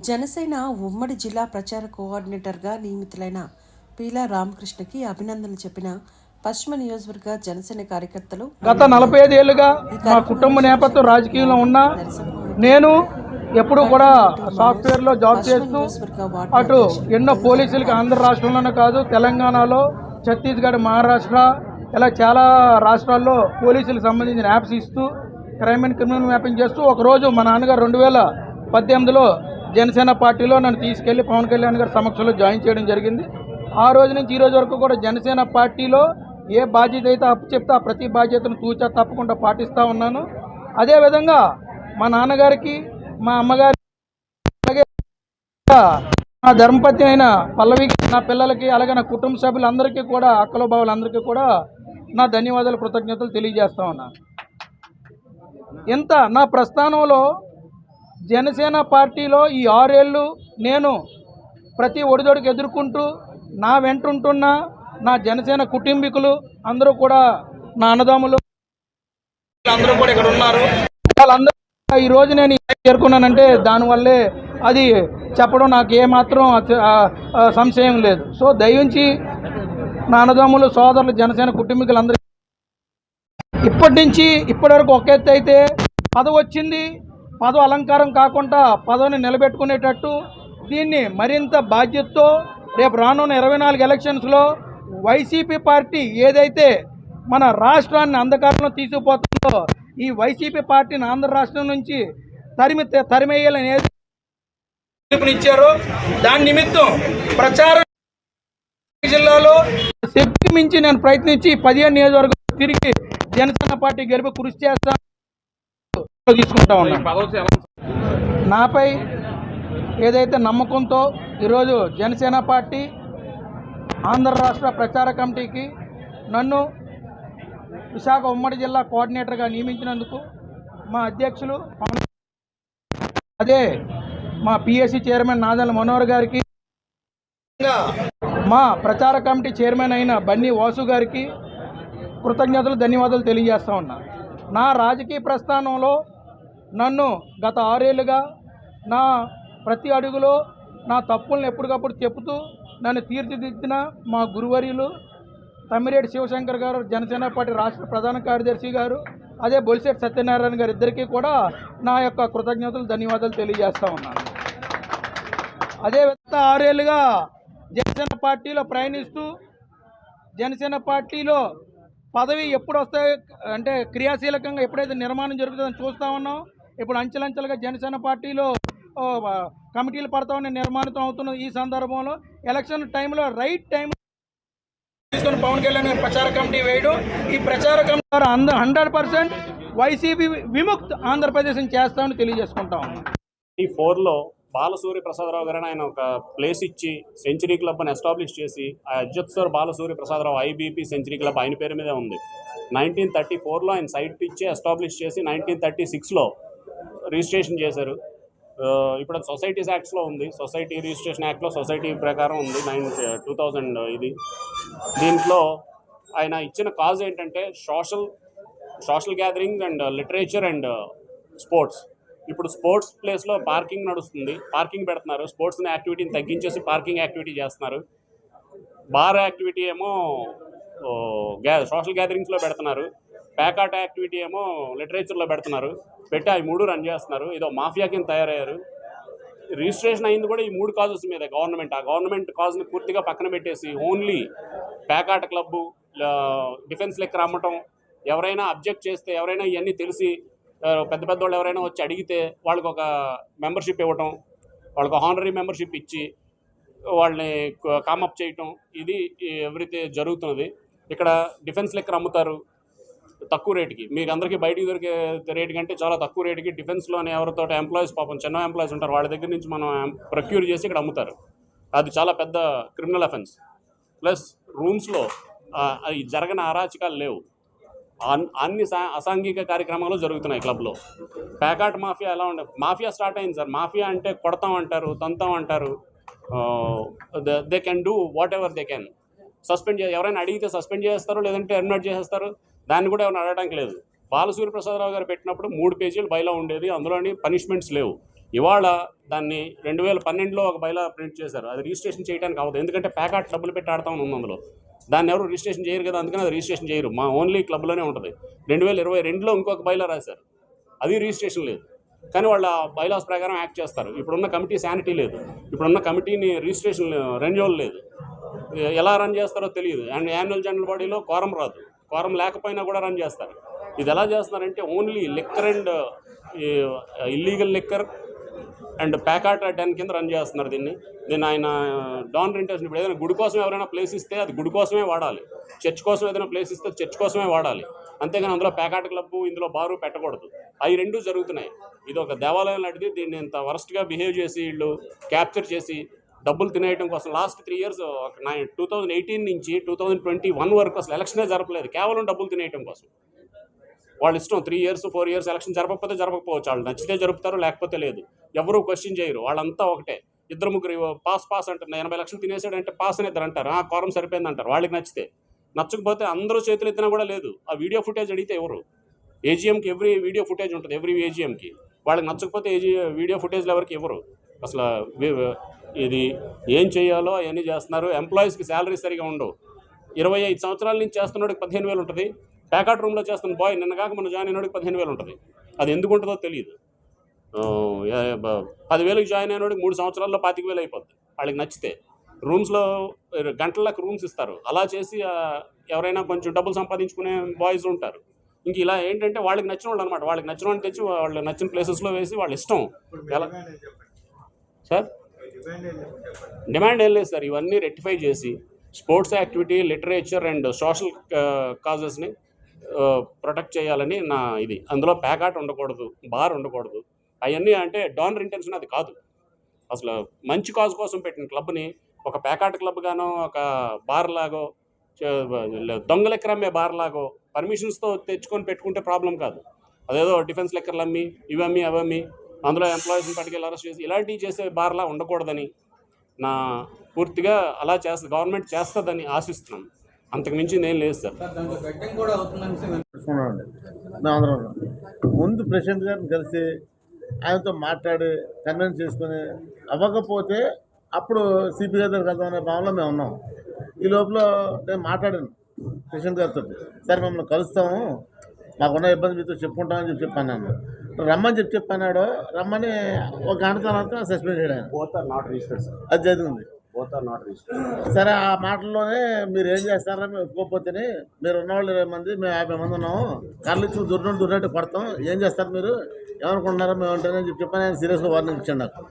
జనసేన ఉమ్మడి జిల్లా ప్రచార కోఆర్డినేటర్గా నియమితులైన పీలా రామకృష్ణకి అభినందనలు చెప్పిన పశ్చిమ నియోజకవర్గ జనసేన కార్యకర్తలు గత 45 ఏళ్లుగా మా కుటుంబ నేపథ్యం రాజకీయంలో ఉన్నా నేను ఎప్పుడు కూడా సాఫ్ట్వేర్లో జాబ్ చేస్తూ అటు ఎన్నో పోలీసులకి ఆంధ్ర రాష్ట్రంలోనే కాదు తెలంగాణలో ఛత్తీస్గఢ్ మహారాష్ట్ర ఇలా చాలా రాష్ట్రాల్లో పోలీసులకు సంబంధించిన యాప్స్ ఇస్తూ క్రైమ్ అండ్ క్రిమినల్ మ్యాపింగ్ చేస్తూ ఒకరోజు మా నాన్నగారు 2018లో జనసేన పార్టీలో నన్ను తీసుకెళ్లి పవన్ కళ్యాణ్ గారి సమక్షంలో జాయిన్ చేయడం జరిగింది. ఆ రోజు నుంచి ఈ రోజు వరకు కూడా జనసేన పార్టీలో ఏ బాధ్యత అయితే అప్పచెప్తే ఆ ప్రతి బాధ్యతను తూచా తప్పకుండా పాటిస్తూ ఉన్నాను. అదేవిధంగా మా నాన్నగారికి మా అమ్మగారికి అలాగే నా ధర్మపత్ని అయిన పల్లవికి నా పిల్లలకి అలాగే నా కుటుంబ సభ్యులందరికీ కూడా అక్కల బావులందరికీ కూడా నా ధన్యవాదాలు కృతజ్ఞతలు తెలియజేస్తా ఉన్నాను. ఇంత నా ప్రస్థానంలో జనసేన పార్టీలో ఈ 6 ఏళ్ళు నేను ప్రతి ఒడిదొడికి ఎదుర్కొంటూ నా వెంటుంటున్న నా జనసేన కుటుంబీకులు అందరూ కూడా నా అన్నదమ్ములు అందరూ కూడా ఇక్కడ ఉన్నారు. వాళ్ళందరూ ఈరోజు నేను చేరుకున్నానంటే దానివల్లే అది చెప్పడం నాకు ఏమాత్రం సంశయం లేదు. సో దయించి నా అన్నదమ్ములు సోదరులు జనసేన కుటుంబీకులందరూ ఇప్పటి నుంచి ఇప్పటి వరకు ఒక ఎత్తు అయితే పదవి వచ్చింది, పదవి అలంకారం కాకుండా పదవిని నిలబెట్టుకునేటట్టు దీన్ని మరింత బాధ్యతతో రేపు రానున్న 24 ఎలక్షన్స్లో వైసీపీ పార్టీ ఏదైతే మన రాష్ట్రాన్ని అంధకారంలో తీసుకుపోతుందో ఈ వైసీపీ పార్టీని ఆంధ్ర రాష్ట్రం నుంచి తరిమేయాలని పిలుపునిచ్చారో దాని నిమిత్తం ప్రచారం జిల్లాలో శక్తి మించి నేను ప్రయత్నించి 15 నియోజకవర్గం తిరిగి జనసేన పార్టీ గెలుపు కృషి చేస్తాను తీసుకుంటా ఉన్నాను. నాపై ఏదైతే నమ్మకంతో ఈరోజు జనసేన పార్టీ ఆంధ్ర రాష్ట్ర ప్రచార కమిటీకి నన్ను విశాఖ ఉమ్మడి జిల్లా కోఆర్డినేటర్గా నియమించినందుకు మా అధ్యక్షులు అదే మా పిఎస్సి చైర్మన్ నాదెళ్ల మనోహర్ గారికి, మా ప్రచార కమిటీ చైర్మన్ అయిన బన్నీ వాసు గారికి కృతజ్ఞతలు ధన్యవాదాలు తెలియజేస్తా ఉన్నా. నా రాజకీయ ప్రస్థానంలో నన్ను గత 6 ఏళ్ళుగా నా ప్రతి అడుగులో నా తప్పులను ఎప్పటికప్పుడు చెబుతూ నన్ను తీర్చిదిద్దిన మా గురువర్యులు తమ్మిరెడ్డి శివశంకర్ గారు, జనసేన పార్టీ రాష్ట్ర ప్రధాన కార్యదర్శి గారు, అదే బొలిశెట్టి సత్యనారాయణ గారు ఇద్దరికీ కూడా నా యొక్క కృతజ్ఞతలు ధన్యవాదాలు తెలియజేస్తూ ఉన్నాను. అదే 6 ఏళ్ళుగా జనసేన పార్టీలో ప్రయాణిస్తూ జనసేన పార్టీలో పదవి ఎప్పుడు వస్తాయి అంటే క్రియాశీలకంగా ఎప్పుడైతే నిర్మాణం జరుగుతుందని చూస్తూ ఉన్నాం. ఇప్పుడు అంచెలంచెలుగా జనసేన పార్టీలో కమిటీలు పడతా ఉన్న నిర్మాణం అవుతున్న ఈ సందర్భంలో ఎలక్షన్ టైంలో రైట్ టైం తీసుకొని పవన్ కళ్యాణ్ ప్రచార కమిటీ వేయడం, ఈ ప్రచార కమిటీ ద్వారా 100% వైసీపీ విముక్త్ ఆంధ్రప్రదేశ్ని చేస్తామని తెలియజేసుకుంటా ఉన్నాం. ఈ 4లో బాలసూరి ప్రసాదరావు గారని ఆయన ఒక ప్లేస్ ఇచ్చి సెంచరీ క్లబ్ అని ఎస్టాబ్లిష్ చేసి ఆ అధ్యక్షుడు Balashowry Prasadarao IBP century club ఆయన పేరు మీదే ఉంది. 1934లో ఆయన సైట్ ఇచ్చి ఎస్టాబ్లిష్ చేసి 1936లో రిజిస్ట్రేషన్ చేశారు. ఇప్పుడు అది సొసైటీస్ యాక్ట్స్లో ఉంది. సొసైటీ రిజిస్ట్రేషన్ యాక్ట్లో సొసైటీ ప్రకారం ఉంది 2000 ఇది. దీంట్లో ఆయన ఇచ్చిన కాజ్ ఏంటంటే social gathering and literature and sports. ఇప్పుడు స్పోర్ట్స్ ప్లేస్లో పార్కింగ్ నడుస్తుంది, పార్కింగ్ పెడుతున్నారు. స్పోర్ట్స్ యాక్టివిటీని తగ్గించేసి పార్కింగ్ యాక్టివిటీ చేస్తున్నారు. బార్ యాక్టివిటీ ఏమో సోషల్ గ్యాదరింగ్స్లో పెడుతున్నారు. ప్యాకాట్ యాక్టివిటీ ఏమో లిటరేచర్లో పెడుతున్నారు. పెట్టి అవి 3 రన్ చేస్తున్నారు. ఏదో మాఫియా కింద తయారయ్యారు. రిజిస్ట్రేషన్ అయింది కూడా ఈ 3 కాజెస్ మీద. ఆ గవర్నమెంట్ కాజ్ని పూర్తిగా పక్కన పెట్టేసి ఓన్లీ ప్యాకాట్ క్లబ్బు, డిఫెన్స్ లెక్క అమ్మటం, ఎవరైనా అబ్జెక్ట్ చేస్తే ఎవరైనా ఇవన్నీ తెలిసి పెద్ద వాళ్ళు ఎవరైనా వచ్చి అడిగితే వాళ్ళకి ఒక మెంబర్షిప్ ఇవ్వటం, వాళ్ళకి హానరీ మెంబర్షిప్ ఇచ్చి వాళ్ళని కామప్ చేయటం, ఇది ఎవరైతే జరుగుతున్నది. ఇక్కడ డిఫెన్స్ లెక్క అమ్ముతారు తక్కువ రేటుకి. మీకు అందరికీ బయటికి దొరికే రేటు కంటే చాలా తక్కువ రేటుకి డిఫెన్స్లోనే ఎవరితో ఎంప్లాయీస్ పాపం చిన్న ఎంప్లాయీస్ ఉంటారు, వాళ్ళ దగ్గర నుంచి మనం ప్రొక్యూర్ చేసి ఇక్కడ అమ్ముతారు. అది చాలా పెద్ద క్రిమినల్ అఫెన్స్. ప్లస్ రూమ్స్లో అది జరగని అరాచకాలు లేవు. అన్ని అసాంఘిక కార్యక్రమాలు జరుగుతున్నాయి క్లబ్లో. ప్యాకాట్ మాఫియా ఎలా ఉండే మాఫియా స్టార్ట్ అయింది సార్. మాఫియా అంటే కొడతాం అంటారు, తంతాం అంటారు. They can do what ever they can. Suspend ఎవరైనా అడిగితే సస్పెండ్ చేస్తారు, లేదంటే టెర్మినేట్ చేసేస్తారు. దాన్ని కూడా ఎవరైనా అడగడానికి లేదు. బాలసూరి ప్రసాదరావు గారు పెట్టినప్పుడు 3 పేజీలు బైలా ఉండేది, అందులోని పనిష్మెంట్స్ లేవు. ఇవాళ దాన్ని 2012లో ఒక బైలా ప్రింట్ చేశారు. అది రిజిస్ట్రేషన్ చేయడానికి అవ్వదు, ఎందుకంటే ప్యాకాట్ డబ్బులు పెట్టి ఆడతామని ఉంది అందులో. దాన్ని ఎవరు రిజిస్ట్రేషన్ చేయరు కదా, అందుకని అది రిజిస్ట్రేషన్ చేయరు. మా ఓన్లీ క్లబ్లోనే ఉంటుంది. 2022లో ఇంకొక బైలా రాశారు, అది రిజిస్ట్రేషన్ లేదు. కానీ వాళ్ళ బైలాస్ ప్రకారం యాక్ట్ చేస్తారు. ఇప్పుడున్న కమిటీ శానిటీ లేదు, ఇప్పుడున్న కమిటీని రిజిస్ట్రేషన్ రెన్యువల్ లేదు, ఎలా రన్ చేస్తారో తెలియదు. అండ్ యాన్యువల్ జనరల్ బాడీలో కోరం రాదు, కోరం లేకపోయినా కూడా రన్ చేస్తారు. ఇది ఎలా చేస్తున్నారంటే only liquor and illegal liquor and ప్యాకాట్ డన్ కింద రన్ చేస్తున్నారు దీన్ని. ఆయన డాన్ రెంటర్స్ ఇప్పుడు ఏదైనా గుడి కోసం ఎవరైనా ప్లేస్ ఇస్తే అది గుడి కోసమే వాడాలి, చర్చ్ కోసం ఏదైనా ప్లేస్ ఇస్తే చర్చ్ కోసమే వాడాలి, అంతేగాని అందులో ప్యాకాట్ క్లబ్బు ఇందులో బారు పెట్టకూడదు. అవి రెండూ జరుగుతున్నాయి. ఇది ఒక దేవాలయం లాంటిది, దీన్ని ఇంత వరస్ట్గా బిహేవ్ చేసి వీళ్ళు క్యాప్చర్ చేసి డబ్బులు తినేయడం కోసం లాస్ట్ 3 years 2018 నుంచి 2021 వరకు అసలు ఎలక్షనే జరపలేదు, కేవలం డబ్బులు తినేయడం కోసం. వాళ్ళు ఇష్టం 3 years 4 years ఎలక్షన్ జరపకపోతే జరపకపోవచ్చు, వాళ్ళు నచ్చితే జరుపుతారు, లేకపోతే లేదు. ఎవరు క్వశ్చన్ చేయరు, వాళ్ళంతా ఒకటే. 2-3 పాస్ అంటారు, 80 లక్షలు తినేసాడంటే పాస్ అని ఇద్దరు అంటారు, కోరం సరిపోయింది అంటారు. వాళ్ళకి నచ్చితే, నచ్చకపోతే అందరూ చేతులు ఎత్తినా కూడా లేదు. ఆ వీడియో ఫుటేజ్ అడిగితే ఎవరు, ఏజీఎంకి ఎవ్రీ వీడియో ఫుటేజ్ ఉంటుంది, ఎవ్రీ ఏజీఎంకి. వాళ్ళకి నచ్చకపోతే వీడియో ఫుటేజ్లు ఎవరికి ఇవ్వరు. అసలు ఇది ఏం చేయాలో అవన్నీ చేస్తున్నారు. ఎంప్లాయీస్కి శాలరీ సరిగా ఉండవు. 25 సంవత్సరాల నుంచి చేస్తున్నోడికి 15,000 ఉంటుంది, ప్యాకాట్ రూమ్లో చేస్తున్న బాయ్ నిన్నగాక మన జాయిన్ అయినోడికి 15,000 ఉంటుంది. అది ఎందుకు ఉంటుందో తెలియదు. 10,000కి జాయిన్ అయినోడికి 3 సంవత్సరాల్లో 25,000 అయిపోద్ది వాళ్ళకి నచ్చితే. రూమ్స్లో గంటలకు రూమ్స్ ఇస్తారు. అలా చేసి ఎవరైనా కొంచెం డబ్బులు సంపాదించుకునే బాయ్స్ ఉంటారు. ఇంక ఇలా ఏంటంటే వాళ్ళకి నచ్చిన వాళ్ళు అనమాట, వాళ్ళకి నచ్చిన వాళ్ళు తెచ్చి వాళ్ళు నచ్చిన ప్లేసెస్లో వేసి వాళ్ళ ఇష్టం. ఎలా సార్ డిమాండ్ ఏం లేదు సార్, ఇవన్నీ రెక్టిఫై చేసి sports activity, literature and social కాజెస్ని ప్రొటెక్ట్ చేయాలని నా ఇది. అందులో ప్యాకాట్ ఉండకూడదు, బార్ ఉండకూడదు. అవన్నీ అంటే డాన్ ఇంటెన్షన్ అది కాదు. అసలు మంచి కాజ్ కోసం పెట్టిన క్లబ్ని ఒక ప్యాకాట్ క్లబ్ గానో, ఒక బార్ లాగో, దొంగ లెక్కర్ అమ్మే బార్ లాగో పర్మిషన్స్తో తెచ్చుకొని పెట్టుకుంటే ప్రాబ్లం కాదు. అదేదో డిఫెన్స్ లెక్కర్లు అమ్మి ఇవమ్మి అవమ్మి అందులో ఎంప్లాయీస్ని పట్టుకెళ్ళి అరెస్ట్ చేసి ఇలాంటివి చేసే బార్లా ఉండకూడదని నా పూర్తిగా అలా గవర్నమెంట్ చేస్తుందని ఆశిస్తున్నాం. అంతకుమించి నేను లేదు సార్. ముందు ప్రెసిడెంట్ గారిని కలిసి ఆయనతో మాట్లాడి కన్విన్స్ చేసుకుని అవ్వకపోతే అప్పుడు సిపి గారి దగ్గరికి వెళ్దామనే భావనలో మేము ఉన్నాం. ఈ లోపల నేను మాట్లాడాను ప్రెసిడెంట్ గారితో, సరే మమ్మల్ని కలుస్తాము, మాకున్న ఇబ్బంది మీతో చెప్పుకుంటామని చెప్పన్నాను. రమ్మని చెప్పన్నాడు. రమ్మని ఒక గంట తర్వాత సస్పెండ్ చేయడాను. అది జరిగింది. సరే ఆ మాటల్లోనే మీరు ఏం చేస్తారా, మేము ఒప్పుకోకపోతేనే మీరు ఉన్నవాళ్ళు 20 మంది, మేము 50 మంది ఉన్నాము, కళ్ళు ఇచ్చి దుర్నట్టు పడతాం, ఏం చేస్తారు మీరు, ఏమనుకుంటున్నారో మేము ఉంటానని చెప్పని ఆయన సీరియస్గా వార్నింగ్ ఇచ్చాడు నాకు.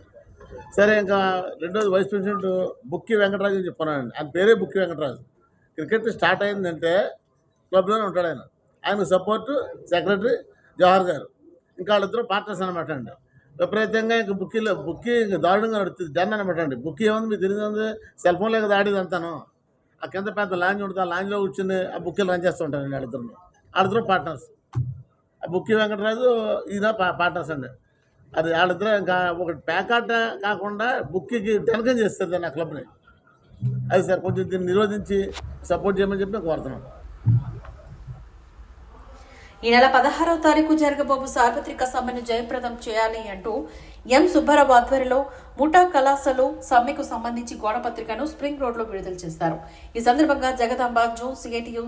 సరే ఇంకా రెండోది వైస్ ప్రెసిడెంట్ బుక్కి వెంకటరాజు అని చెప్పాను. ఆయన పేరే బుక్కి వెంకటరాజు. క్రికెట్ స్టార్ట్ అయిందంటే క్లబ్లోనే ఉంటాడు ఆయన. ఆయన సపోర్టు సెక్రటరీ జవహర్ గారు, ఇంకా వాళ్ళిద్దరూ పార్ట్నర్స్ అనమాట అండి. విపరీతంగా ఇంక బుక్కి దారుణంగా నడుస్తుంది డన్ అనమాట అండి. బుక్కి ఏముంది మీకు తెలియదు, సెల్ ఫోన్లో కదా ఆడేది అంతాను. ఆ కింద పెద్ద లాంజ్ ఉంటుంది, ఆ లాంజ్లో కూర్చుని ఆ బుక్కీలు రన్ చేస్తూ ఉంటారండి వాళ్ళిద్దరు పార్ట్నర్స్. ఆ బుక్కి వెంకటరాజు ఈయన పార్ట్నర్స్ అండి. అది వాళ్ళిద్దరూ ఇంకా ఒకటి ప్యాకాట్ కాకుండా బుక్కికి టెన్కం చేస్తారు దాన్ని ఆ క్లబ్ని. అది సార్ కొంచెం దీన్ని నిరోధించి సపోర్ట్ చేయమని చెప్పి నాకు కోరుతున్నాం. ఈ నెల 16వ తారీఖు జరగబోవు సార్వత్రిక సమ్మెను జయప్రదం చేయాలి అంటూ ఎం సుబ్బారావు ఆధ్వర్యంలో ముఠా కళాశాల సమ్మెకు సంబంధించి గోడపత్రికను స్ప్రింగ్ రోడ్ లో విడుదల చేశారు. ఈ సందర్భంగా Jagadamba zone CITU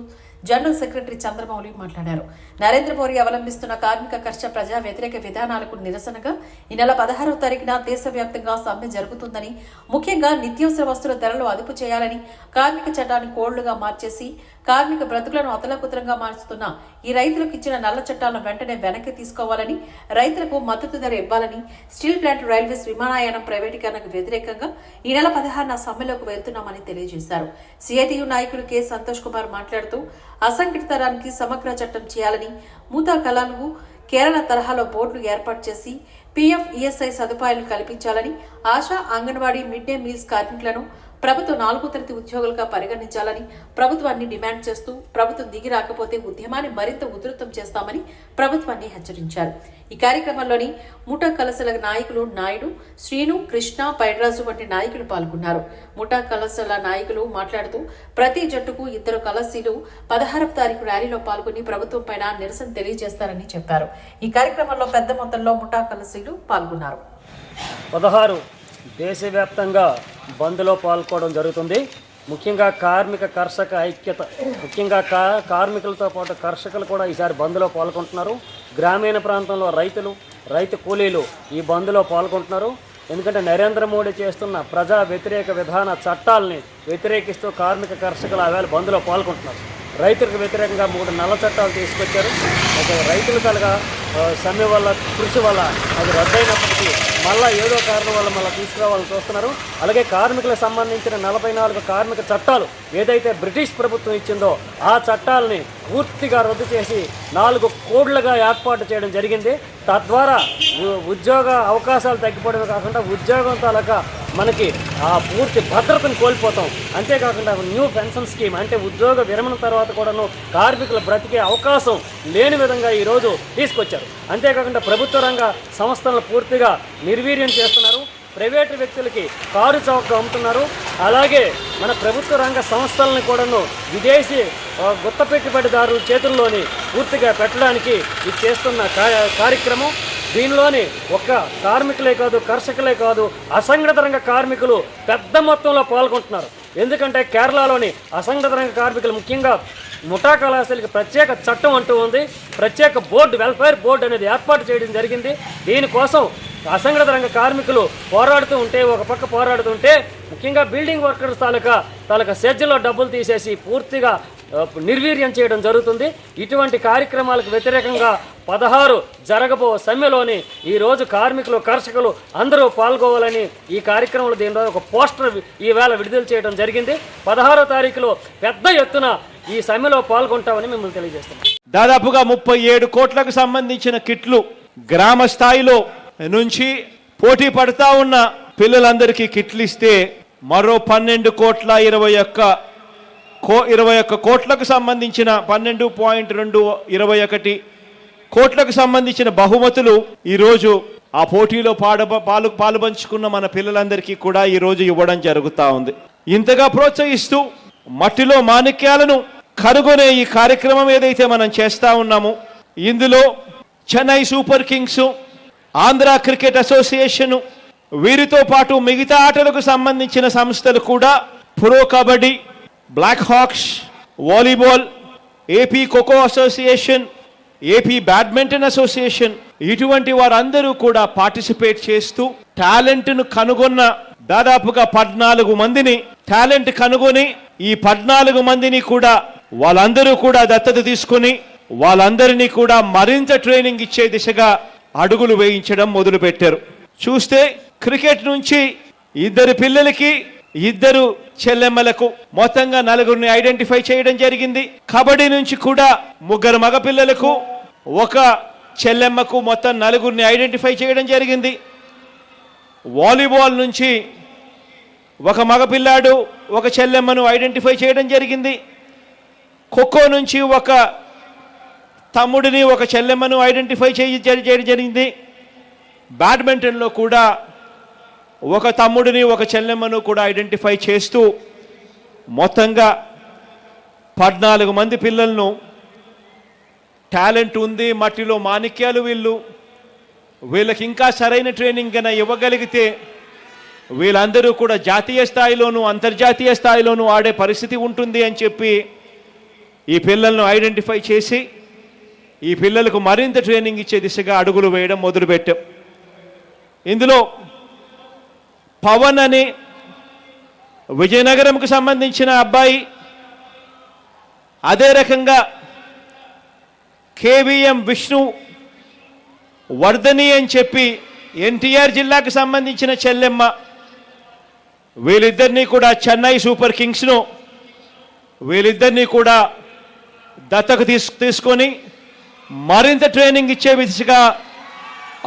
general secretary Chandramouli మాట్లాడారు. నరేంద్ర మోడీ అవలంబిస్తున్న కార్మిక కర్ష ప్రజా వ్యతిరేక విధానాలకు నిరసనగా ఈ నెల 16వ తారీఖున దేశవ్యాప్తంగా సమ్మె జరుగుతుందని, ముఖ్యంగా నిత్యావసర వస్తువుల ధరలు అదుపు చేయాలని, కార్మిక చట్టాన్ని కోళ్లుగా మార్చేసి కార్మిక బ్రతుకులను అతలకుతలంగా మార్చుతున్న ఈ రైతులకు ఇచ్చిన నల్ల చట్టాలను వెంటనే వెనక్కి తీసుకోవాలని, రైతులకు మద్దతు ధర ఇవ్వాలని, స్టీల్ ప్లాంట్, రైల్వేస్, విమానయానం ప్రైవేటీకరణకు వ్యతిరేకంగా ఈ నెల 16న సమ్మెలోకి వెళ్తున్నామని తెలియజేశారు. సిఐటియు నాయకులు కె సంతోష్ కుమార్ మాట్లాడుతూ అసంఘటిత రంగానికి సమగ్ర చట్టం చేయాలని, ముఠా కళాలకు కేరళ తరహాలో బోర్డులు ఏర్పాటు చేసి పీఎఫ్, ఈఎస్ఐ సదుపాయాలు కల్పించాలని, ASHA, anganwadi, mid day meals కార్మికులను ప్రభుత్వ 4వ తరగతి ఉద్యోగులుగా పరిగణించాలని ప్రభుత్వాన్ని డిమాండ్ చేస్తూ ప్రభుత్వం దిగి రాకపోతే ఉద్యమాన్ని మరింత ఉధృతం చేస్తామని ప్రభుత్వాన్ని హెచ్చరించారు. ఈ కార్యక్రమంలోని ముఠా కళాశాల నాయకులు నాయుడు, శ్రీను, కృష్ణ, పైడ్రాజు వంటి నాయకులు పాల్గొన్నారు. ముఠా కళాశాల నాయకులు మాట్లాడుతూ ప్రతి జట్టుకు 2 కళాశాలు 16వ తారీఖు ర్యాలీలో పాల్గొని ప్రభుత్వం పైన నిరసన తెలియజేస్తారని చెప్పారు. ఈ కార్యక్రమంలో పెద్ద మొత్తంలో ముఠా కళాశాలు పాల్గొన్నారు. 16 దేశవ్యాప్తంగా బంద్లో పాల్గొనడం జరుగుతుంది. ముఖ్యంగా కార్మిక కర్షక ఐక్యత, ముఖ్యంగా కార్మికులతో పాటు కర్షకులు కూడా ఈసారి బంద్లో పాల్గొంటున్నారు. గ్రామీణ ప్రాంతంలో రైతు కూలీలు ఈ బంద్లో పాల్గొంటున్నారు. ఎందుకంటే నరేంద్ర మోడీ చేస్తున్న ప్రజా వ్యతిరేక విధాన చట్టాలని వ్యతిరేకిస్తూ కార్మిక కర్షకులు ఆవేళ బంద్లో పాల్గొంటున్నారు. రైతులకు వ్యతిరేకంగా 3 నల్ల చట్టాలు తీసుకొచ్చారు. ఒక రైతుల కలగా సమ్మె వల్ల కృషి వల్ల అది రద్దయినప్పటికీ మళ్ళీ ఏదో కారణం వల్ల మళ్ళీ తీసుకురావాలని చూస్తున్నారు. అలాగే కార్మికులకు సంబంధించిన 44 కార్మిక చట్టాలు ఏదైతే బ్రిటిష్ ప్రభుత్వం ఇచ్చిందో ఆ చట్టాలని పూర్తిగా రద్దు చేసి 4 కోడ్లుగా ఏర్పాటు చేయడం జరిగింది. తద్వారా ఉద్యోగ అవకాశాలు తగ్గిపోవడమే కాకుండా ఉద్యోగం తాలూకా మనకి ఆ పూర్తి భద్రతను కోల్పోతాం. అంతేకాకుండా న్యూ పెన్షన్ స్కీమ్ అంటే ఉద్యోగ విరమణ తర్వాత కూడాను కార్మికులు బ్రతికే అవకాశం లేని విధంగా ఈరోజు తీసుకొచ్చారు. అంతేకాకుండా ప్రభుత్వ రంగ సంస్థలను పూర్తిగా నిర్వీర్యం చేస్తున్నారు. ప్రైవేటు వ్యక్తులకి కారు చౌక అమ్ముతున్నారు. అలాగే మన ప్రభుత్వ రంగ సంస్థలను కూడాను విదేశీ గుత్త పెట్టుబడిదారుల చేతుల్లోని పూర్తిగా పెట్టడానికి ఇది చేస్తున్న కార్యక్రమం. దీనిలోని ఒక్క కార్మికులే కాదు, కర్షకులే కాదు, అసంఘటిత రంగ కార్మికులు పెద్ద మొత్తంలో పాల్గొంటున్నారు. ఎందుకంటే కేరళలోని అసంఘటిత రంగ కార్మికులు ముఖ్యంగా ముఠా కళాశాలకి ప్రత్యేక చట్టం అంటూ ఉంది. ప్రత్యేక బోర్డు, వెల్ఫేర్ బోర్డు అనేది ఏర్పాటు చేయడం జరిగింది. దీనికోసం అసంఘటిత రంగ కార్మికులు పోరాడుతూ ఉంటే, ఒక పక్క పోరాడుతుంటే ముఖ్యంగా బిల్డింగ్ వర్కర్స్ తాలూకా సెజ్జలో డబ్బులు తీసేసి పూర్తిగా నిర్వీర్యం చేయడం జరుగుతుంది. ఇటువంటి కార్యక్రమాలకు వ్యతిరేకంగా 16 జరగబో సమ్మెలోని ఈరోజు కార్మికులు, కర్షకులు అందరూ పాల్గొవాలని ఈ కార్యక్రమంలో దీనిలో ఒక పోస్టర్ ఈవేళ విడుదల చేయడం జరిగింది. 16వ తారీఖులో పెద్ద ఎత్తున ఈ సమ్మెలో పాల్గొంటామని మిమ్మల్ని తెలియజేస్తున్నాం. దాదాపుగా 37 కోట్లకు సంబంధించిన కిట్లు గ్రామ స్థాయిలో నుంచి పోటీ పడతా ఉన్న పిల్లలందరికీ కిట్లు ఇస్తే మరో 12,21 కోట్లకు సంబంధించిన 12.221 కోట్లకు సంబంధించిన బహుమతులు ఈరోజు ఆ పోటీలో పాలుపంచుకున్న మన పిల్లలందరికీ కూడా ఈరోజు ఇవ్వడం జరుగుతూ ఉంది. ఇంతగా ప్రోత్సహిస్తూ మట్టిలో మాణిక్యాలను కనుగొనే ఈ కార్యక్రమం ఏదైతే మనం చేస్తూ ఉన్నామో ఇందులో Chennai Super Kings, Andhra cricket association, వీరితో పాటు మిగతా ఆటలకు సంబంధించిన సంస్థలు కూడా pro kabaddi, Black Hawks, volleyball, AP kho kho association, AP badminton association, ఇటువంటి వారందరూ కూడా పార్టిసిపేట్ చేస్తూ టాలెంట్ను కనుగొన్న దాదాపుగా 14 మందిని టాలెంట్ కనుగొని ఈ 14 మందిని కూడా వాళ్ళందరూ కూడా దత్తత తీసుకొని వాళ్ళందరినీ కూడా మరింత ట్రైనింగ్ ఇచ్చే దిశగా అడుగులు వేయించడం మొదలుపెట్టారు. చూస్తే క్రికెట్ నుంచి 2 పిల్లలకి 2 చెల్లెమ్మలకు మొత్తంగా 4 ఐడెంటిఫై చేయడం జరిగింది. కబడ్డీ నుంచి కూడా 3 మగపిల్లలకు 1 చెల్లెమ్మకు మొత్తం 4 ఐడెంటిఫై చేయడం జరిగింది. వాలీబాల్ నుంచి 1 మగపిల్లాడు 1 చెల్లెమ్మను ఐడెంటిఫై చేయడం జరిగింది. ఖోఖో నుంచి 1 తమ్ముడిని 1 చెల్లెమ్మను ఐడెంటిఫై చేయడం జరిగింది. బ్యాడ్మింటన్లో కూడా 1 తమ్ముడిని 1 చెల్లెమ్మను కూడా ఐడెంటిఫై చేస్తూ మొత్తంగా 14 మంది పిల్లలను టాలెంట్ ఉంది, మట్టిలో మాణిక్యాలు వీళ్ళకి ఇంకా సరైన ట్రైనింగ్ కన్నా ఇవ్వగలిగితే వీళ్ళందరూ కూడా జాతీయ స్థాయిలోనూ అంతర్జాతీయ స్థాయిలోనూ ఆడే పరిస్థితి ఉంటుంది అని చెప్పి ఈ పిల్లలను ఐడెంటిఫై చేసి ఈ పిల్లలకు మరింత ట్రైనింగ్ ఇచ్చే దిశగా అడుగులు వేయడం మొదలుపెట్టాం. ఇందులో పవన్ అని విజయనగరంకు సంబంధించిన అబ్బాయి, అదే రకంగా కేవీఎం విష్ణు వర్ధని అని చెప్పి ఎన్టీఆర్ జిల్లాకు సంబంధించిన చెల్లెమ్మ, వీళ్ళిద్దరినీ కూడా చెన్నై సూపర్ కింగ్స్ను వీళ్ళిద్దరినీ కూడా దత్తకు తీసుకొని మరింత ట్రైనింగ్ ఇచ్చే దిశగా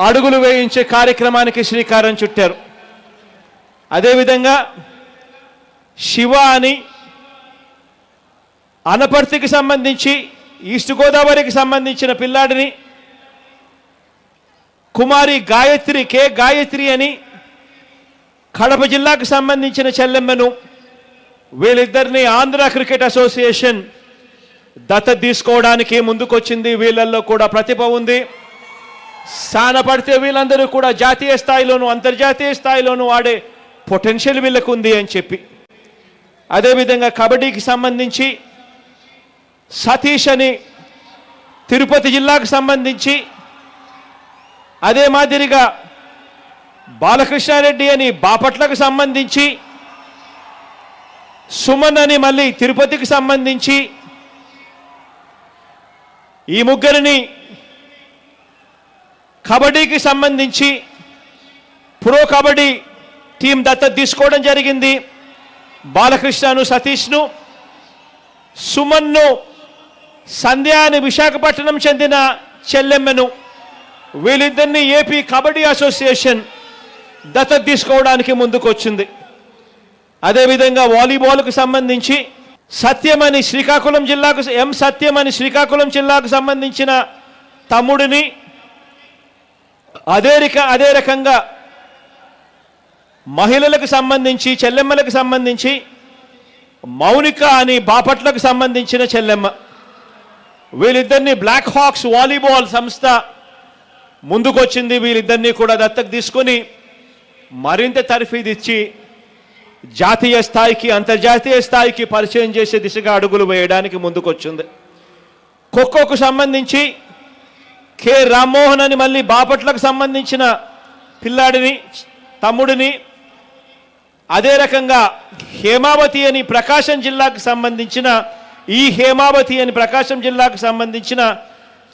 అడుగులు వేయించే కార్యక్రమానికి శ్రీకారం చుట్టారు. అదేవిధంగా శివ అని అనపర్తికి సంబంధించి ఈస్ట్ గోదావరికి సంబంధించిన పిల్లాడిని, కుమారి గాయత్రి గాయత్రి అని కడప జిల్లాకు సంబంధించిన చెల్లెమ్మను, వీళ్ళిద్దరిని ఆంధ్ర క్రికెట్ అసోసియేషన్ దత్తత తీసుకోవడానికి ముందుకొచ్చింది. వీళ్ళల్లో కూడా ప్రతిభ ఉంది. స్థానపడితే వీళ్ళందరూ కూడా జాతీయ స్థాయిలోను అంతర్జాతీయ స్థాయిలోను ఆడే పొటెన్షియల్ వీళ్ళకు ఉంది అని చెప్పి, అదేవిధంగా కబడ్డీకి సంబంధించి సతీష్ అని తిరుపతి జిల్లాకు సంబంధించి, అదే మాదిరిగా బాలకృష్ణారెడ్డి అని బాపట్లకు సంబంధించి, సుమన్ అని మళ్ళీ తిరుపతికి సంబంధించి, ఈ ముగ్గురిని కబడ్డీకి సంబంధించి ప్రో కబడ్డీ టీం దత్తత తీసుకోవడం జరిగింది. బాలకృష్ణను, సతీష్ను, సుమన్ను, సంధ్య అని విశాఖపట్నం చెందిన చెల్లెమ్మను, వీళ్ళిద్దరిని ఏపీ కబడ్డీ అసోసియేషన్ దత్తత తీసుకోవడానికి ముందుకు వచ్చింది. అదేవిధంగా వాలీబాల్కు సంబంధించి సత్యమని శ్రీకాకుళం జిల్లాకు సత్యమని శ్రీకాకుళం జిల్లాకు సంబంధించిన తమ్ముడిని, అదే రకంగా మహిళలకు సంబంధించి చెల్లెమ్మలకు సంబంధించి మౌనిక అని బాపట్లకు సంబంధించిన చెల్లెమ్మ, వీళ్ళిద్దరిని బ్లాక్ హాక్స్ వాలీబాల్ సంస్థ ముందుకొచ్చింది. వీళ్ళిద్దరినీ కూడా దత్తత తీసుకొని మరింత తర్ఫీదిచ్చి జాతీయ స్థాయికి అంతర్జాతీయ స్థాయికి పరిచయం చేసే దిశగా అడుగులు వేయడానికి ముందుకొచ్చింది. ఖోఖోకు సంబంధించి కె రామ్మోహన్ అని మళ్ళీ బాపట్లకు సంబంధించిన పిల్లాడిని, తమ్ముడిని, అదే రకంగా హేమావతి అని ప్రకాశం జిల్లాకు సంబంధించిన హేమావతి అని ప్రకాశం జిల్లాకు సంబంధించిన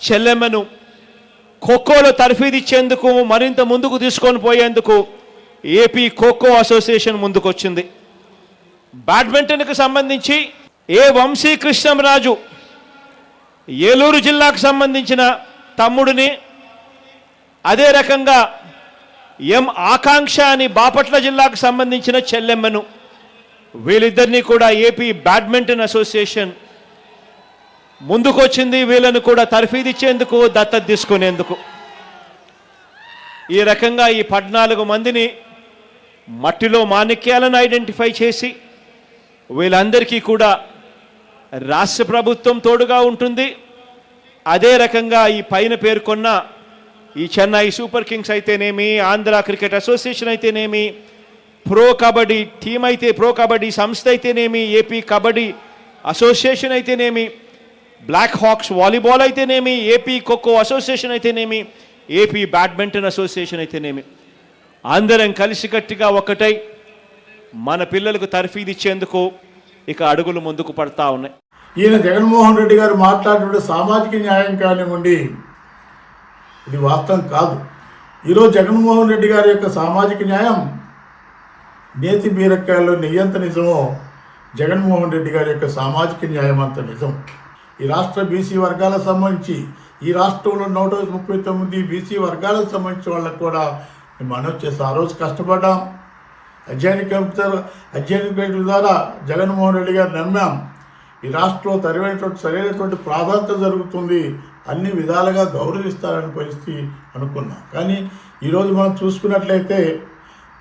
చెల్లెమ్మను ఖోఖోలో తర్ఫీదిచ్చేందుకు మరింత ముందుకు తీసుకొని పోయేందుకు ఏపీ ఖోఖో అసోసియేషన్ ముందుకొచ్చింది. బ్యాడ్మింటన్కు సంబంధించి వంశీ కృష్ణంరాజు ఏలూరు జిల్లాకు సంబంధించిన తమ్ముడిని, అదే రకంగా ఆకాంక్ష అని బాపట్ల జిల్లాకు సంబంధించిన చెల్లెమ్మను, వీళ్ళిద్దరినీ కూడా ఏపీ బ్యాడ్మింటన్ అసోసియేషన్ ముందుకొచ్చింది. వీళ్ళను కూడా తర్ఫీదిచ్చేందుకు, దత్తత తీసుకునేందుకు. ఈ రకంగా ఈ 14 మందిని మట్టిలో మాణిక్యాలను ఐడెంటిఫై చేసి వీళ్ళందరికీ కూడా రాష్ట్ర ప్రభుత్వం తోడుగా ఉంటుంది. అదే రకంగా ఈ పైన పేర్కొన్న ఈ చెన్నై సూపర్ కింగ్స్ అయితేనేమి, ఆంధ్ర క్రికెట్ అసోసియేషన్ అయితేనేమి, ప్రో కబడ్డీ టీం అయితే, ప్రో కబడ్డీ సంస్థ అయితేనేమి, ఏపీ కబడ్డీ అసోసియేషన్ అయితేనేమి, బ్లాక్ హాక్స్ వాలీబాల్ అయితేనేమి, ఏపీ ఖోఖో అసోసియేషన్ అయితేనేమి, ఏపీ బ్యాడ్మింటన్ అసోసియేషన్ అయితేనేమి, అందరం కలిసికట్టుగా ఒకటై మన పిల్లలకు తర్ఫీదిచ్చేందుకు ఇక అడుగులు ముందుకు పడతా ఉన్నాయి. ఈయన జగన్మోహన్ రెడ్డి గారు మాట్లాడినటువంటి సామాజిక న్యాయం కానివ్వండి, ఇది వాస్తవం కాదు. ఈరోజు జగన్మోహన్ రెడ్డి గారి యొక్క సామాజిక న్యాయం నేతి బీరకాయల్లో నెయ్యంత నిజమో జగన్మోహన్ రెడ్డి గారి యొక్క సామాజిక న్యాయం అంత నిజం. ఈ రాష్ట్ర బీసీ వర్గాలకు సంబంధించి, ఈ రాష్ట్రంలో 139 బీసీ వర్గాలకు సంబంధించిన వాళ్ళకు కూడా మనం చేస్తాం. ఆ రోజు కష్టపడ్డాం, అధ్యయన కమిటీ ద్వారా జగన్మోహన్ రెడ్డి గారు నమ్మాం. ఈ రాష్ట్రంలో సరైనటువంటి ప్రాధాన్యత జరుగుతుంది, అన్ని విధాలుగా గౌరవిస్తారని పరిస్థితి అనుకున్నాం. కానీ ఈరోజు మనం చూసుకున్నట్లయితే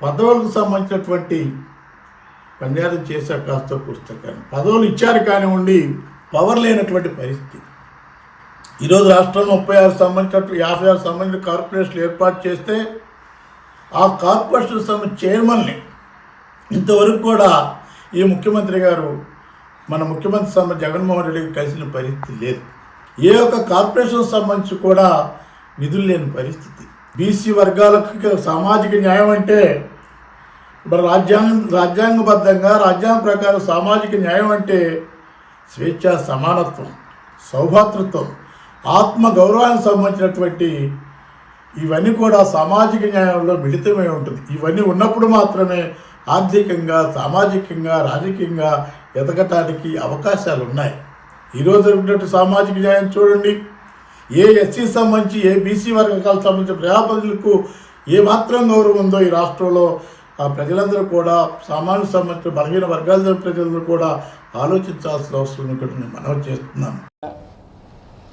పదవులకు సంబంధించినటువంటి పనియారం చేశారు, కాస్త పుస్తకాన్ని పదవులు ఇచ్చారు కానివ్వండి, పవర్ లేనటువంటి పరిస్థితి. ఈరోజు రాష్ట్రంలో 56 సంబంధించిన కార్పొరేషన్లు ఏర్పాటు చేస్తే ఆ కార్పొరేషన్ సంబంధించిన చైర్మన్ని ఇంతవరకు కూడా ఈ ముఖ్యమంత్రి గారు, మన ముఖ్యమంత్రి జగన్మోహన్ రెడ్డికి కలిసిన పరిస్థితి లేదు. ఏ ఒక్క కార్పొరేషన్ సంబంధించి కూడా నిధులు లేని పరిస్థితి. బీసీ వర్గాలకు సామాజిక న్యాయం అంటే ఇప్పుడు రాజ్యాంగబద్ధంగా రాజ్యాంగ ప్రకారం సామాజిక న్యాయం అంటే స్వేచ్ఛ, సమానత్వం, సౌభాతృత్వం, ఆత్మ గౌరవానికి సంబంధించినటువంటి ఇవన్నీ కూడా సామాజిక న్యాయంలో మిళితమై ఉంటుంది. ఇవన్నీ ఉన్నప్పుడు మాత్రమే ఆర్థికంగా, సామాజికంగా, రాజకీయంగా ఎదగటానికి అవకాశాలు ఉన్నాయి. ఈరోజు ఉన్నటువంటి సామాజిక న్యాయం చూడండి, ఏ ఎస్సీ సంబంధించి, ఏ బీసీ వర్గాలకు సంబంధించిన ప్రజాప్రతినిధులకు ఏమాత్రం గౌరవం ఉందో ఈ రాష్ట్రంలో ఆ ప్రజలందరూ కూడా, సామాన్య సంబంధించిన బలహీన వర్గాల ప్రజలందరూ కూడా ఆలోచించాల్సిన అవసరం ఇక్కడ నేను మనవి చేస్తున్నాను.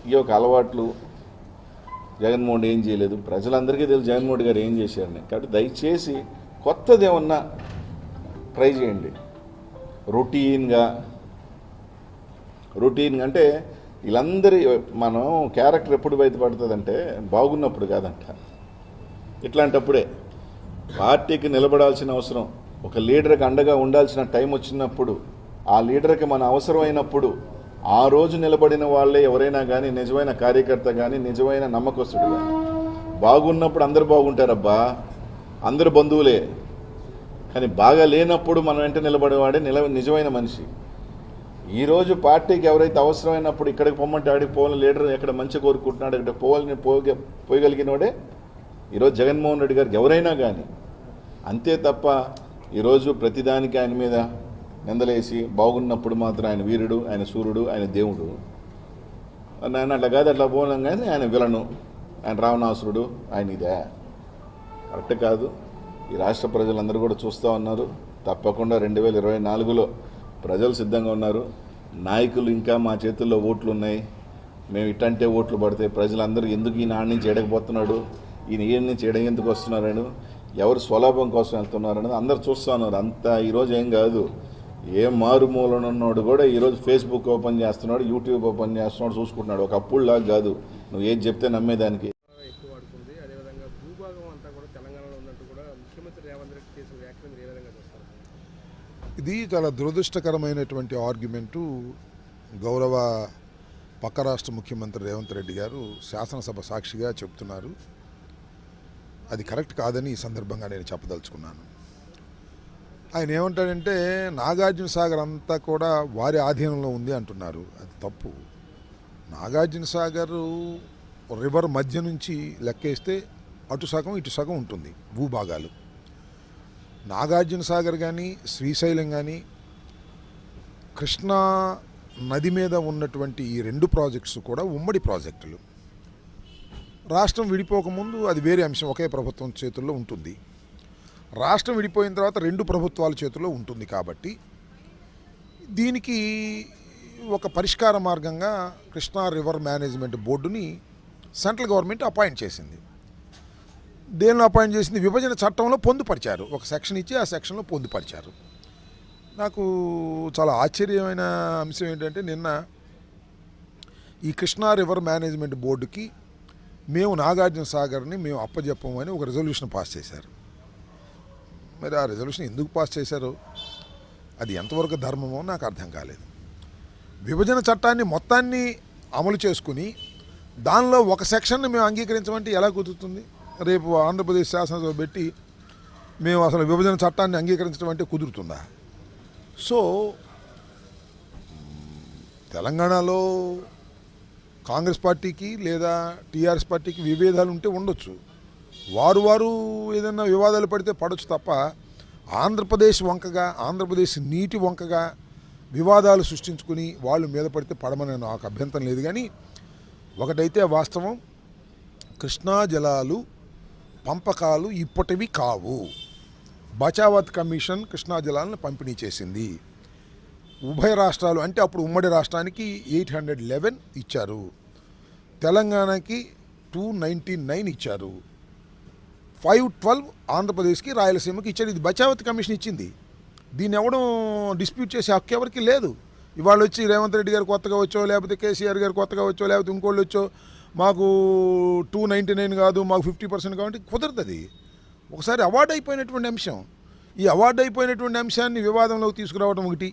ఈ యొక్క అలవాట్లు జగన్మోహన్ ఏం చేయలేదు, ప్రజలందరికీ తెలుసు జగన్మోహన్ గారు ఏం చేశారని. కాబట్టి దయచేసి కొత్తది ఏమన్నా ట్రై చేయండి. రొటీన్గా అంటే వీళ్ళందరి మనం క్యారెక్టర్ ఎప్పుడు బయటపడుతుందంటే బాగున్నప్పుడు కాదంట, ఇట్లాంటప్పుడే. పార్టీకి నిలబడాల్సిన అవసరం, ఒక లీడర్కి అండగా ఉండాల్సిన టైం వచ్చినప్పుడు, ఆ లీడర్కి మన అవసరమైనప్పుడు ఆ రోజు నిలబడిన వాళ్ళే ఎవరైనా కానీ నిజమైన కార్యకర్త కానీ నిజమైన నమ్మకస్తుడు కానీ. బాగున్నప్పుడు అందరు బాగుంటారబ్బా, అందరు బంధువులే. కానీ బాగా లేనప్పుడు మనం వెంట నిలబడేవాడే నిజమైన మనిషి. ఈరోజు పార్టీకి ఎవరైతే అవసరమైనప్పుడు ఇక్కడికి పొమ్మంటే ఆడికి పోవాలని లీడర్ ఎక్కడ మంచి కోరుకుంటున్నాడు ఇక్కడ పోయగలిగినోడే ఈరోజు జగన్మోహన్ రెడ్డి గారికి ఎవరైనా కానీ. అంతే తప్ప ఈరోజు ప్రతిదానికి ఆయన మీద నిందలేసి బాగున్నప్పుడు మాత్రం ఆయన వీరుడు, ఆయన సూర్యుడు, ఆయన దేవుడు, ఆయన అట్లా కాదు అట్లా పోలేం కానీ ఆయన విలను, ఆయన రావణాసురుడు, ఆయన ఇదే కరెక్ట్ కాదు. ఈ రాష్ట్ర ప్రజలందరూ కూడా చూస్తూ ఉన్నారు. తప్పకుండా 2024లో ప్రజలు సిద్ధంగా ఉన్నారు. నాయకులు ఇంకా మా చేతుల్లో ఓట్లు ఉన్నాయి, మేము ఇట్టంటే ఓట్లు పడితే ప్రజలందరూ ఎందుకు ఈయన ఆడి నుంచి ఎడకపోతున్నాడు, ఈయన ఈ నుంచి ఎడ ఎందుకు వస్తున్నారని, ఎవరు స్వలాభం కోసం వెళ్తున్నారని అందరు చూస్తూ ఉన్నారు. అంతా ఈరోజు ఏం కాదు, ఏ మారుమూలనున్నాడు కూడా ఈరోజు ఫేస్బుక్ ఓపెన్ చేస్తున్నాడు, యూట్యూబ్ ఓపెన్ చేస్తున్నాడు, చూసుకుంటున్నాడు. ఒక అప్పుడులాగా కాదు, నువ్వు ఏది చెప్తే నమ్మేదానికి. ఎక్కువ వాడుకుంది. అదేవిధంగా భూభాగం అంతా కూడా తెలంగాణలో ఉన్నట్టు కూడా ముఖ్యమంత్రి రేవంత్ రెడ్డి చేసిన వ్యాఖ్యలు ఏ విధంగా చూస్తారు? ఇది చాలా దురదృష్టకరమైనటువంటి ఆర్గ్యుమెంటు. గౌరవ పక్క రాష్ట్ర ముఖ్యమంత్రి రేవంత్ రెడ్డి గారు శాసనసభ సాక్షిగా చెప్తున్నారు. అది కరెక్ట్ కాదని ఈ సందర్భంగా నేను చెప్పదలుచుకున్నాను. ఆయన ఏమంటాడంటే నాగార్జున సాగర్ అంతా కూడా వారి ఆధీనంలో ఉంది అంటున్నారు. అది తప్పు. నాగార్జున సాగర్ రివర్ మధ్య నుంచి లెక్కేస్తే అటు సగం ఇటు సగం ఉంటుంది భూభాగాలు. నాగార్జున సాగర్ కానీ శ్రీశైలం కానీ కృష్ణా నది మీద ఉన్నటువంటి ఈ 2 ప్రాజెక్ట్స్ కూడా ఉమ్మడి ప్రాజెక్టులు. రాష్ట్రం విడిపోకముందు అది వేరే అంశం, ఒకే ప్రభుత్వం చేతుల్లో ఉంటుంది. రాష్ట్రం విడిపోయిన తర్వాత 2 ప్రభుత్వాల చేతుల్లో ఉంటుంది. కాబట్టి దీనికి ఒక పరిష్కార మార్గంగా కృష్ణా రివర్ మేనేజ్మెంట్ బోర్డుని సెంట్రల్ గవర్నమెంట్ అపాయింట్ చేసింది. దేనిలో అపాయింట్ చేసింది? విభజన చట్టంలో పొందుపరిచారు. ఒక సెక్షన్ ఇచ్చి ఆ సెక్షన్లో పొందుపరిచారు. నాకు చాలా ఆశ్చర్యమైన అంశం ఏంటంటే నిన్న ఈ కృష్ణా రివర్ మేనేజ్మెంట్ బోర్డుకి మేము నాగార్జున సాగర్ని మేము అప్పజెప్పము అని ఒక రెజల్యూషన్ పాస్ చేశారు. మరి ఆ రెజల్యూషన్ ఎందుకు పాస్ చేశారో, అది ఎంతవరకు ధర్మమో నాకు అర్థం కాలేదు. విభజన చట్టాన్ని మొత్తాన్ని అమలు చేసుకుని దానిలో ఒక సెక్షన్ని మేము అంగీకరించమంటే ఎలా కుదురుతుంది? రేపు ఆంధ్రప్రదేశ్ శాసనసభ పెట్టి మేము అసలు విభజన చట్టాన్ని అంగీకరించడం అంటే కుదురుతుందా? సో తెలంగాణలో కాంగ్రెస్ పార్టీకి లేదా టీఆర్ఎస్ పార్టీకి విభేదాలు ఉంటే ఉండొచ్చు, వారు ఏదైనా వివాదాలు పడితే పడవచ్చు తప్ప ఆంధ్రప్రదేశ్ వంకగా, ఆంధ్రప్రదేశ్ నీటి వంకగా వివాదాలు సృష్టించుకుని వాళ్ళు మీద పడితే పడమని నాకు అభ్యంతరం లేదు. కానీ ఒకటైతే వాస్తవం, కృష్ణా జలాలు పంపకాలు ఇప్పటివి కావు. బచావత్ కమిషన్ కృష్ణా జలాలను పంపిణీ చేసింది. ఉభయ రాష్ట్రాలు అంటే అప్పుడు ఉమ్మడి రాష్ట్రానికి 811 ఇచ్చారు, తెలంగాణకి 299 ఇచ్చారు, 512 ఆంధ్రప్రదేశ్కి రాయలసీమకి ఇచ్చారు. ఇది బచావత్ కమిషన్ ఇచ్చింది. దీన్ని ఎవడం డిస్ప్యూట్ చేసే హక్కు ఎవరికి లేదు. ఇవాళ వచ్చి రేవంత్ రెడ్డి గారు కొత్తగా వచ్చో, లేకపోతే కేసీఆర్ గారు కొత్తగా వచ్చో, లేకపోతే ఇంకోళ్ళు వచ్చో మాకు 299 కాదు మాకు 50% కాబట్టి కుదరదు. ఒకసారి అవార్డు అయిపోయినటువంటి అంశం. ఈ అవార్డు అయిపోయినటువంటి అంశాన్ని వివాదంలోకి తీసుకురావడం ఒకటి.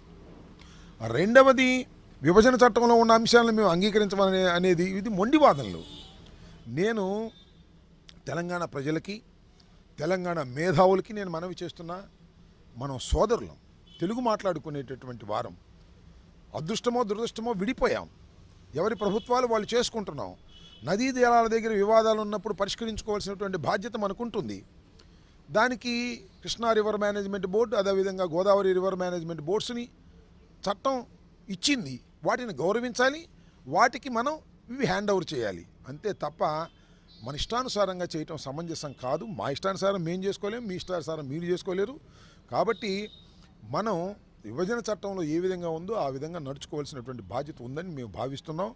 రెండవది, విభజన చట్టంలో ఉన్న అంశాలను మేము అంగీకరించమని అనేది ఇది మొండి వాదనలు. నేను తెలంగాణ ప్రజలకి, తెలంగాణ మేధావులకి నేను మనవి చేస్తున్నా, మనం సోదరులం, తెలుగు మాట్లాడుకునేటటువంటి వారం. అదృష్టమో దురదృష్టమో విడిపోయాం, ఎవరి ప్రభుత్వాలు వాళ్ళు చేసుకుంటున్నాం. నదీ జలాల దగ్గర వివాదాలు ఉన్నప్పుడు పరిష్కరించుకోవాల్సినటువంటి బాధ్యత మనకుంటుంది. దానికి కృష్ణా రివర్ మేనేజ్మెంట్ బోర్డు, అదేవిధంగా గోదావరి రివర్ మేనేజ్మెంట్ బోర్డ్స్ని చట్టం ఇచ్చింది, వాటిని గౌరవించాలి, వాటికి మనం ఇవి హ్యాండ్ ఓవర్ చేయాలి. అంతే తప్ప మన ఇష్టానుసారంగా చేయటం సమంజసం కాదు. మా ఇష్టానుసారం మేము చేసుకోలేము, మీ ఇష్టానుసారం మీరు చేసుకోలేరు. కాబట్టి మనం విభజన చట్టంలో ఏ విధంగా ఉందో ఆ విధంగా నడుచుకోవాల్సినటువంటి బాధ్యత ఉందని మేము భావిస్తున్నాం.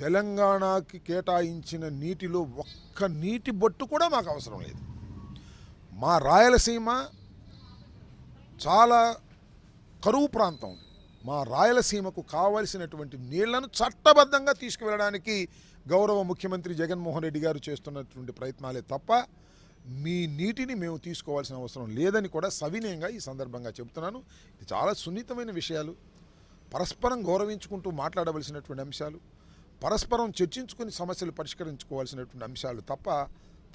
తెలంగాణకి కేటాయించిన నీటిలో ఒక్క నీటి బొట్టు కూడా మాకు అవసరం లేదు. మా రాయలసీమ చాలా కరువు ప్రాంతం, మా రాయలసీమకు కావలసినటువంటి నీళ్లను చట్టబద్ధంగా తీసుకువెళ్ళడానికి గౌరవ ముఖ్యమంత్రి జగన్మోహన్ రెడ్డి గారు చేస్తున్నటువంటి ప్రయత్నాలే తప్ప మీ నీటిని మేము తీసుకోవాల్సిన అవసరం లేదని కూడా సవినయంగా ఈ సందర్భంగా చెబుతున్నాను. ఇది చాలా సున్నితమైన విషయాలు, పరస్పరం గౌరవించుకుంటూ మాట్లాడవలసినటువంటి అంశాలు, పరస్పరం చర్చించుకుని సమస్యలు పరిష్కరించుకోవాల్సినటువంటి అంశాలు తప్ప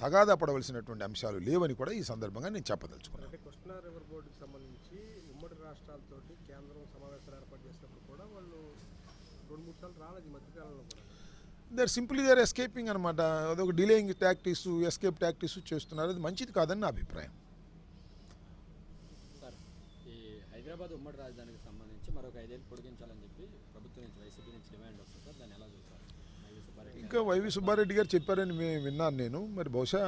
తగాదా పడవలసినటువంటి అంశాలు లేవని కూడా ఈ సందర్భంగా నేను చెప్పదలుచుకున్నాను. కృష్ణా రివర్ బోర్డుకి సంబంధించి ఉమ్మడి రాష్ట్రాలతోటి కేంద్రం సమావేశాలు ఏర్పాటు చేసినప్పుడు కూడా వాళ్ళు 2-3 సార్లు రాలేదు ఈ మధ్యకాలంలో కూడా. దే ఆర్ ఎస్కేపింగ్ అనమాట. అదొక డిలేయింగ్ టాక్టిక్స్, ఎస్కేప్ టాక్టిక్స్ చేస్తున్నారు. అది మంచిది కాదని నా అభిప్రాయం. సార్, ఈ హైదరాబాద్ ఉమ్మడి రాజధానికి సంబంధించి మరొక 5 ఏళ్ళు పొడిగించాలని చెప్పి ప్రభుత్వం నుంచి వైసీపీ నుంచి డిమాండ్ వస్తుంది సార్, దాన్ని ఎలా చూస్తారు? ఇంకా వైవి సుబ్బారెడ్డి గారు చెప్పారని విన్నాను నేను. మరి బహుశా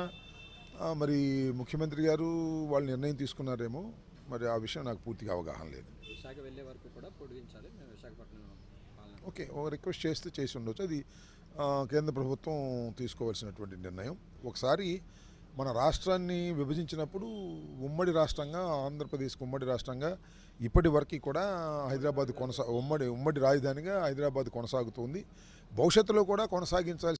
మరి ముఖ్యమంత్రి గారు వాళ్ళు నిర్ణయం తీసుకున్నారేమో, మరి ఆ విషయం నాకు పూర్తిగా అవగాహన లేదు. విశాఖ వెళ్ళే వరకు కూడా పొడిగించాలి, మేము విశాఖపట్నం ఓకే, ఒక రిక్వెస్ట్ చేసి ఉండొచ్చు. అది కేంద్ర ప్రభుత్వం తీసుకోవాల్సినటువంటి నిర్ణయం. ఒకసారి మన రాష్ట్రాన్ని విభజించినప్పుడు ఉమ్మడి రాష్ట్రంగా, ఆంధ్రప్రదేశ్కి ఉమ్మడి రాష్ట్రంగా ఇప్పటి వరకు కూడా హైదరాబాద్ ఉమ్మడి రాజధానిగా హైదరాబాద్ కొనసాగుతుంది. భవిష్యత్తులో కూడా కొనసాగించాల్సి